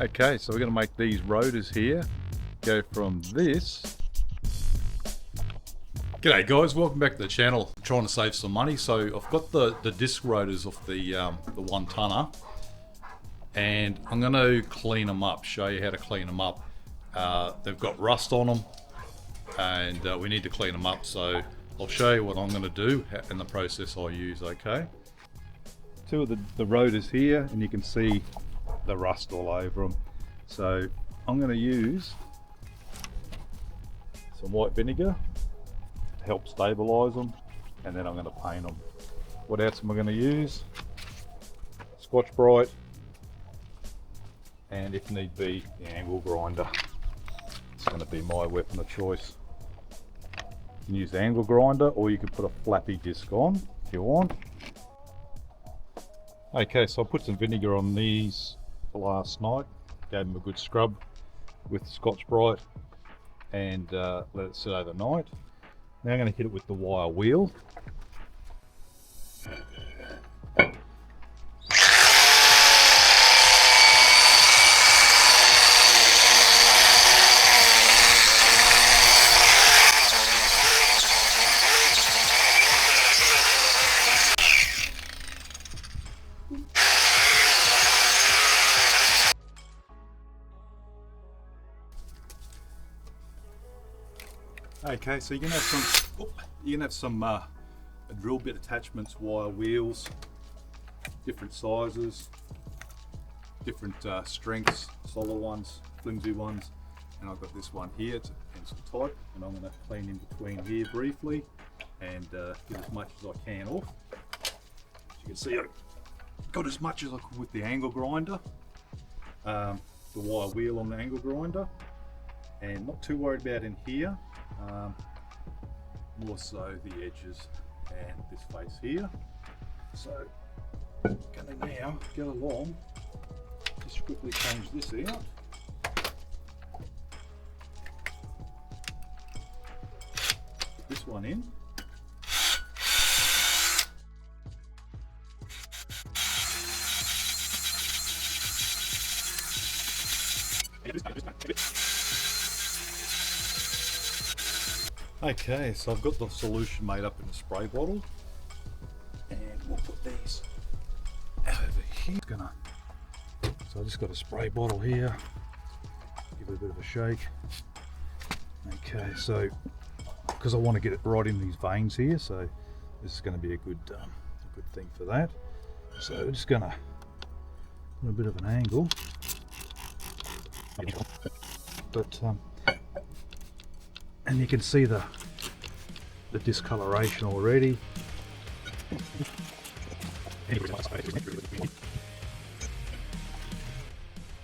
Okay, so we're going to make these rotors here go from this. G'day guys, welcome back to the channel. I'm trying to save some money, so I've got the disc rotors off the 1 tonner, and I'm going to clean them up, show you how to clean them up. They've got rust on them, and we need to clean them up, so I'll show you what I'm going to do and the process I use, okay? Two of the rotors here, and you can see the rust all over them. So I'm going to use some white vinegar to help stabilize them, and then I'm going to paint them. What else am I going to use? Scotch-Brite, and if need be, the angle grinder. It's going to be my weapon of choice. You can use the angle grinder, or you can put a flappy disc on if you want. Okay, so I put some vinegar on these last night, gave them a good scrub with Scotch-Brite, and let it sit overnight. Now I'm going to hit it with the wire wheel. Okay, so you're gonna have some drill bit attachments, wire wheels, different sizes, different strengths, solid ones, flimsy ones, and I've got this one here, it's a pencil type, and I'm going to clean in between here briefly and get as much as I can off. As you can see, I got as much as I could with the angle grinder, the wire wheel on the angle grinder, and not too worried about in here. More so the edges and this face here. So I'm going to now go along, just quickly change this out. Put this one in. Okay, so I've got the solution made up in a spray bottle, and we'll put these over here. So I just got a spray bottle here, give it a bit of a shake. Okay, so because I want to get it right in these veins here, so this is going to be a good thing for that. So we're just going to put a bit of an angle, but and you can see the discoloration already.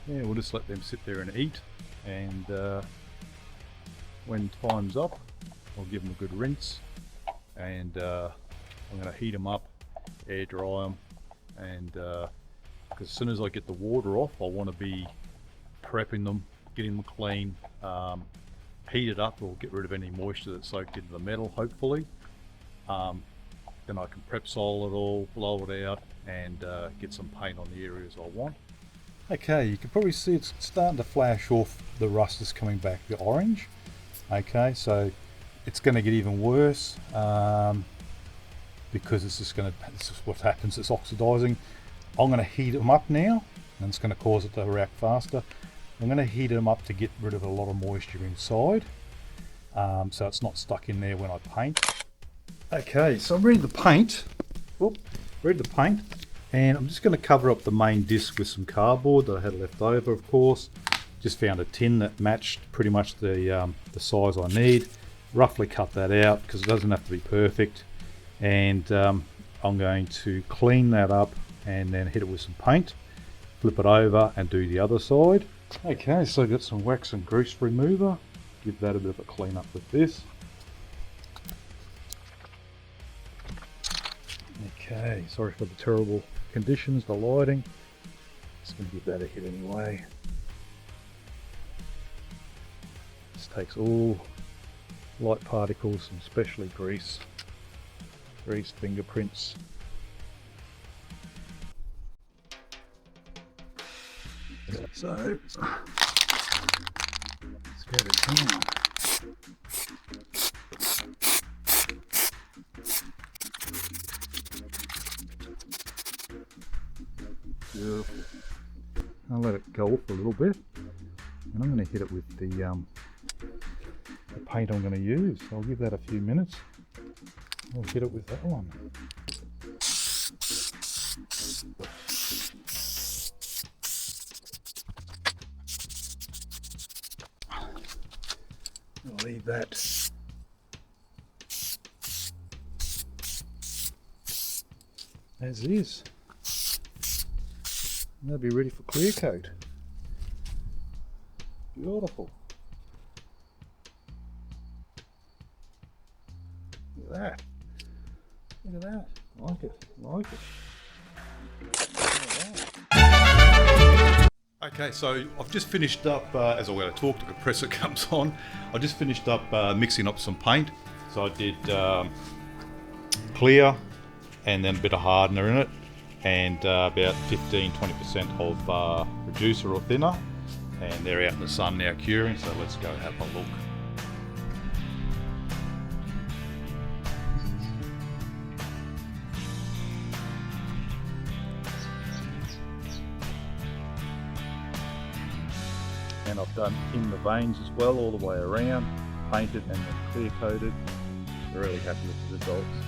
Yeah, we'll just let them sit there and eat, and when time's up, I'll give them a good rinse, and I'm going to heat them up, air dry them, and because as soon as I get the water off, I want to be prepping them, getting them clean, heat it up, or get rid of any moisture that's soaked into the metal, hopefully. Then I can prep sol it all, blow it out, and get some paint on the areas I want. Okay, you can probably see it's starting to flash off, the rust is coming back, the orange. Okay, so it's going to get even worse because this is what happens, it's oxidizing. I'm going to heat them up now, and it's going to cause it to react faster. I'm going to heat them up to get rid of a lot of moisture inside, so it's not stuck in there when I paint. Okay, so I'm ready to paint. And I'm just going to cover up the main disc with some cardboard that I had left over, of course. Just found a tin that matched pretty much the size I need. Roughly cut that out because it doesn't have to be perfect. And I'm going to clean that up and then hit it with some paint, flip it over and do the other side. Okay, so I've got some wax and grease remover. Give that a bit of a clean up with this. Okay, sorry for the terrible conditions, the lighting. Just going to give that a hit anyway. This takes all light particles, and especially grease fingerprints. So let's go to town. Beautiful. I'll let it go for a little bit, and I'm going to hit it with the paint I'm going to use. I'll give that a few minutes. I'll hit it with that one. I'll leave that as is. And that'll be ready for clear coat. Beautiful. Look at that. Look at that. Like it. Like it. Okay, so I've just finished up, as I'm going to talk, the compressor comes on. I just finished up mixing up some paint. So I did clear and then a bit of hardener in it, and about 15-20% of reducer or thinner. And they're out in the sun now curing, so let's go have a look. And I've done in the veins as well, all the way around, painted and then clear coated. Really happy with the results.